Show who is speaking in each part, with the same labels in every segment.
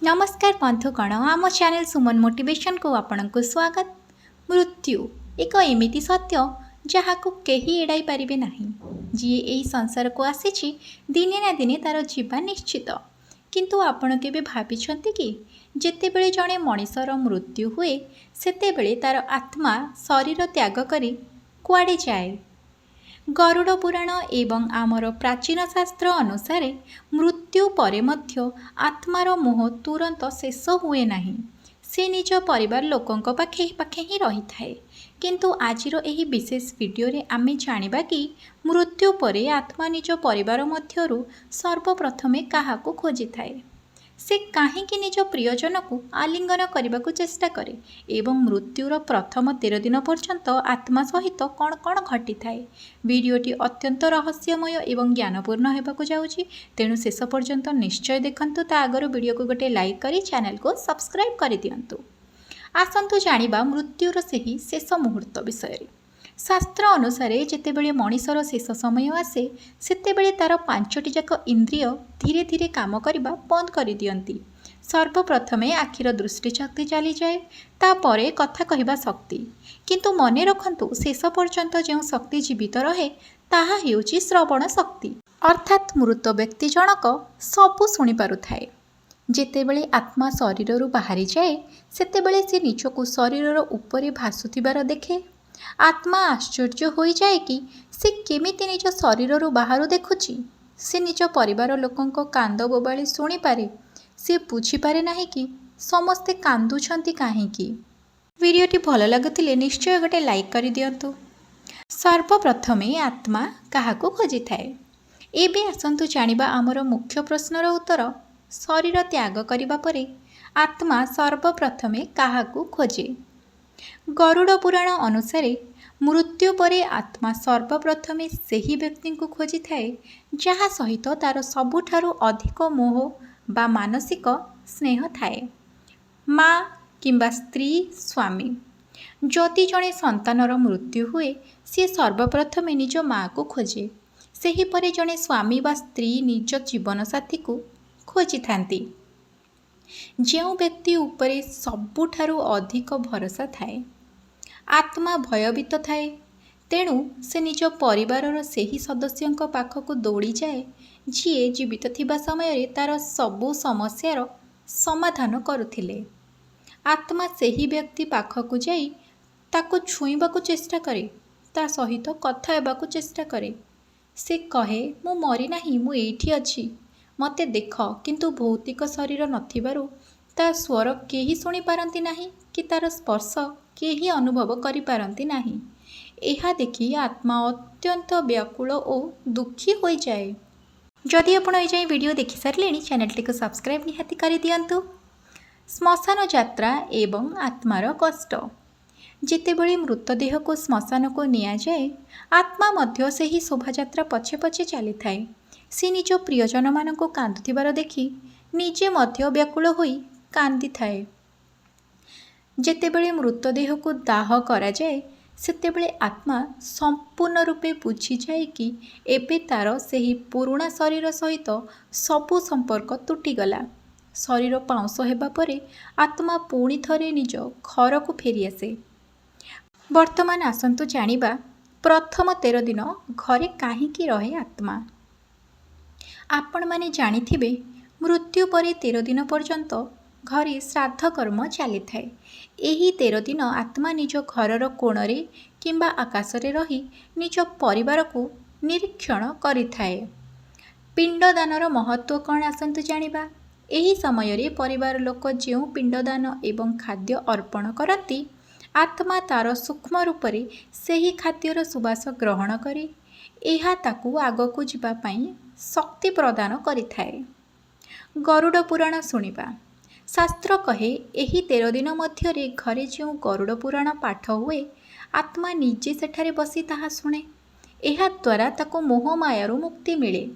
Speaker 1: नमस्कार बंधुगण आम चैनल सुमन मोटिवेशन को आपनको स्वागत। मृत्यु एक एमिति सत्य जहाँ को कहीं एड़ाई पारिबे नहीं। जी यही संसार को आसी दिने ना दिने तार जीवा निश्चित। किंतु आपण केबे भाबिछंती कि जेतेबेले जणे मनिषर मृत्यु हुए सेतेबेले तार आत्मा शरीर त्याग करी कुआडे जाए। गरुड़ पुराण एवं आमर प्राचीन शास्त्र अनुसार मृत्यु परे मध्य आत्मार मोह तुरंत शेष हुए नहीं। से निज परिवार लोकों पाखे पाखे ही रही थाए। किंतु आजिर एही विशेष वीडियो रे आमे जानिबा कि मृत्यु परे आत्मा निज परिवार मध्यरु सर्वप्रथमे काहाकू खोजी थाए। से काहींकि निज प्रियजन को आलिंगन करने को चेष्टा करे एवं मृत्युर प्रथम 13 दिन पर्यंत आत्मा सहित कौन कौन घटी थाए। वीडियोटी अत्यंत रहस्यमय एवं ज्ञानपूर्ण होगाकू जाउछि, तेणु शेष पर्यंत निश्चय देखंतु। ता आगर वीडियो को गोटे लाइक करी चैनल को सब्सक्राइब कर दियंतु। आसंतु जानिबा मृत्युर सेही शेष मुहूर्त विषय। शास्त्र अनुसार जितेबले मनिषर शेष समय आसे सेतेबले तार 5टी जाक इंद्रिय धीरे धीरे काम करने बंद कर दियंती। सर्वप्रथमे आखिर दृष्टिशक्ति चली जाए, तापरे कथा कहवा शक्ति। किंतु मने रखंतु शेष पर्यंत जो शक्ति जीवित रहे ताहा हेउची श्रवण शक्ति। अर्थात मृत व्यक्ति जनक सबु शुणी पारुथाए। जेतेबले आत्मा शरीर बाहरी जाए सेतेबले से निजको शरीर उपरे भासुथिबार देखे। आत्मा आश्चर्य हो जाए कि से केमिति निज शरीर बाहर देखुची। से निज परिवार लोकों कांद बोबाली शुणी पारे। से बुझीपारे नहीं कि समस्ते कांदुछंती काहींकी। वीडियोटी भल लगुतिले निश्चय गोटे लाइक कर दियंतु। सर्वप्रथमे आत्मा काहाकू खोजी थाए। एबे आसंतु जानिबा आमर मुख्य प्रश्नर उत्तर। शरीर त्याग करिबा परे आत्मा सर्वप्रथमे काहाकू खोजे। गरुड़ पुराण अनुसार मृत्यु परे आत्मा सर्वप्रथमे सेही व्यक्ति को खोजी थाए जहाँ सहित तार सबुठारु अधिक मोह बा मानसिक स्नेह थाए। माँ किंबा स्त्री स्वामी जदि जड़े संतानर मृत्यु हुए सी सर्वप्रथमे निज माँ को खोजे। सेही परे जड़े स्वामी बा स्त्री निज जीवन साथी को खोजी थांती। जो व्यक्ति उपरे सबुठारु अधिक भरोसा थाए आत्मा भयभीत थाए, तेणु से निज परिवारर सेही सदस्यों पाखक दौड़ी जाए जी जीवित थिबा समय तार सबु समस्यार समाधान करुथिले। आत्मा सेही व्यक्ति पाखक जाई ताको छुईबाकू चेष्टा करे, ता सहित कथा हेबाकू चेष्टा करे। से कहे मु मरी नाही, मु एठी अछि, मते देख। किंतु भौतिक शरीर नथिबारु ता स्वर केही शुणी पारंती नाही कि तार स्पर्श केही अनुभव करि पारंती नाही। एहा देखि आत्मा अत्यंत व्याकुल और दुखी हो जाए। जदि आपण ए जाय वीडियो देखि सारलेनी चैनल को सब्सक्राइब निहाती करि दियंतु। श्मशान यात्रा एवं आत्मार कष्ट। जितेबले मृतदेह को श्मशान को निया जाए आत्मा मध्य सेही शोभायात्रा पछे पछे चली थाए। से निज प्रियजन मानक कांदुथिबार देखि निजे मध्य व्याकुल होई कांदी थाए। जेतेबले मृतदेह को दाह करा जाए सेतेबले आत्मा संपूर्ण रूपे बुझी जाए कि एबे तार सेही पुराणा शरीर सहित सबु संपर्क तुटीगला। शरीर पाउंस हेबा परे आत्मा पुणी थरे निज घर को फेरी आसे। वर्तमान आसंतु जानिबा प्रथम 13 दिन घरे काहींकी रहे आत्मा। आपण माने जानिथिबे मृत्यु परे 13 दिन पर्यंत घरे श्राद्ध कर्म चली थाए। एही 13 दिन आत्मा निज घरर कोणरे किंबा आकाशरे रही निज परिवार को निरीक्षण करि थाए। पिंडदानर महत्व कौन आसंतु जानिबा। एही समय रे परिवार लोक जो पिंडदान एवं खाद्य अर्पण करती आत्मा तार सूक्ष्म रूप से सेही खाद्यर सुवास ग्रहण करे एहा ताकू आगकू जिबा पई शक्ति प्रदान करिथाए। गरुड़ पुराण शुणिबा। शास्त्र कहे एही 13 दिन मध्य घरे जो गरुड़ पुराण पाठ हुए आत्मा निजे सेठारे बसी ताहा शुणे। एहा द्वारा ताको मोह मायारू मुक्ति मिले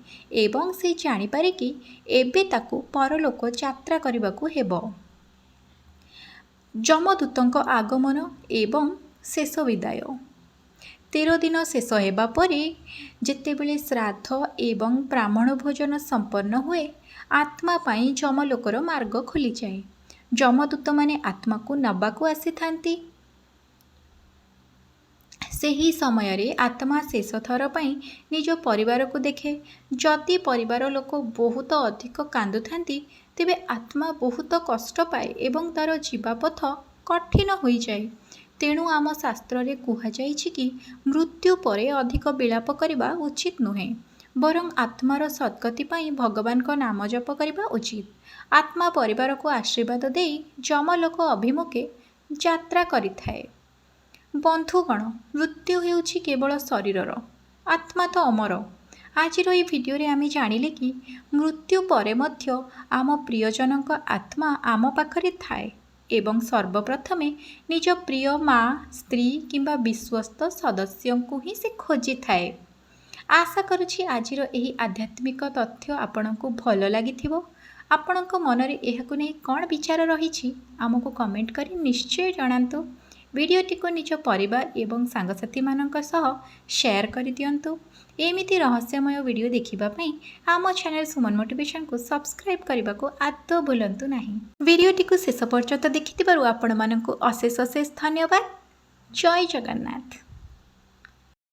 Speaker 1: एवं से जानिपारे कि एबे ताको परलोक यात्रा करबाकू हेबो। जमदूतों आगमन एवं शेष विदाय। 13 दिन शेष होगा पर जेतेबेले श्राद्ध एवं ब्राह्मण भोजन संपन्न हुए आत्मा पाई जमलोकर मार्ग खोली जाए। जमदूत माने आत्मा को नबाकू आसीथांती। ସେହି ସମୟରେ ଆତ୍ମା ଶେଷ ଥର ପାଇଁ ନିଜ ପରିବାରକୁ ଦେଖେ। ଯଦି ପରିବାର ଲୋକ ବହୁତ ଅଧିକ କାନ୍ଦୁଥାନ୍ତି ତେବେ ଆତ୍ମା ବହୁତ କଷ୍ଟ ପାଏ ଏବଂ ତା'ର ଯିବା ପଥ କଠିନ ହୋଇଯାଏ। ତେଣୁ ଆମ ଶାସ୍ତ୍ରରେ କୁହାଯାଇଛି କି ମୃତ୍ୟୁ ପରେ ଅଧିକ ବିଳାପ କରିବା ଉଚିତ ନୁହେଁ, ବରଂ ଆତ୍ମାର ସଦ୍ଗତି ପାଇଁ ଭଗବାନଙ୍କ ନାମ ଜପ କରିବା ଉଚିତ। ଆତ୍ମା ପରିବାରକୁ ଆଶୀର୍ବାଦ ଦେଇ ଯମଲୋକ ଅଭିମୁଖେ ଯାତ୍ରା କରିଥାଏ। ବନ୍ଧୁଗଣ, ମୃତ୍ୟୁ ହେଉଛି କେବଳ ଶରୀରର, ଆତ୍ମା ତ ଅମର। ଆଜିର ଏହି ଭିଡ଼ିଓରେ ଆମେ ଜାଣିଲେ କି ମୃତ୍ୟୁ ପରେ ମଧ୍ୟ ଆମ ପ୍ରିୟଜନଙ୍କ ଆତ୍ମା ଆମ ପାଖରେ ଥାଏ ଏବଂ ସର୍ବପ୍ରଥମେ ନିଜ ପ୍ରିୟ ମା, ସ୍ତ୍ରୀ କିମ୍ବା ବିଶ୍ୱସ୍ତ ସଦସ୍ୟଙ୍କୁ ହିଁ ସେ ଖୋଜିଥାଏ। ଆଶା କରୁଛି ଆଜିର ଏହି ଆଧ୍ୟାତ୍ମିକ ତଥ୍ୟ ଆପଣଙ୍କୁ ଭଲ ଲାଗିଥିବ। ଆପଣଙ୍କ ମନରେ ଏହାକୁ ନେଇ କ'ଣ ବିଚାର ରହିଛି ଆମକୁ କମେଣ୍ଟ କରି ନିଶ୍ଚୟ ଜଣାନ୍ତୁ। ଭିଡ଼ିଓଟିକୁ ନିଜ ପରିବାର ଏବଂ ସାଙ୍ଗସାଥୀମାନଙ୍କ ସହ ସେୟାର କରିଦିଅନ୍ତୁ। ଏମିତି ରହସ୍ୟମୟ ଭିଡ଼ିଓ ଦେଖିବା ପାଇଁ ଆମ ଚ୍ୟାନେଲ ସୁମନ ମୋଟିଭେସନକୁ ସବସ୍କ୍ରାଇବ୍ କରିବାକୁ ଆଦୌ ଭୁଲନ୍ତୁ ନାହିଁ। ଭିଡ଼ିଓଟିକୁ ଶେଷ ପର୍ଯ୍ୟନ୍ତ ଦେଖିଥିବାରୁ ଆପଣମାନଙ୍କୁ ଅଶେଷ ଅଶେଷ ଧନ୍ୟବାଦ। ଜୟ ଜଗନ୍ନାଥ।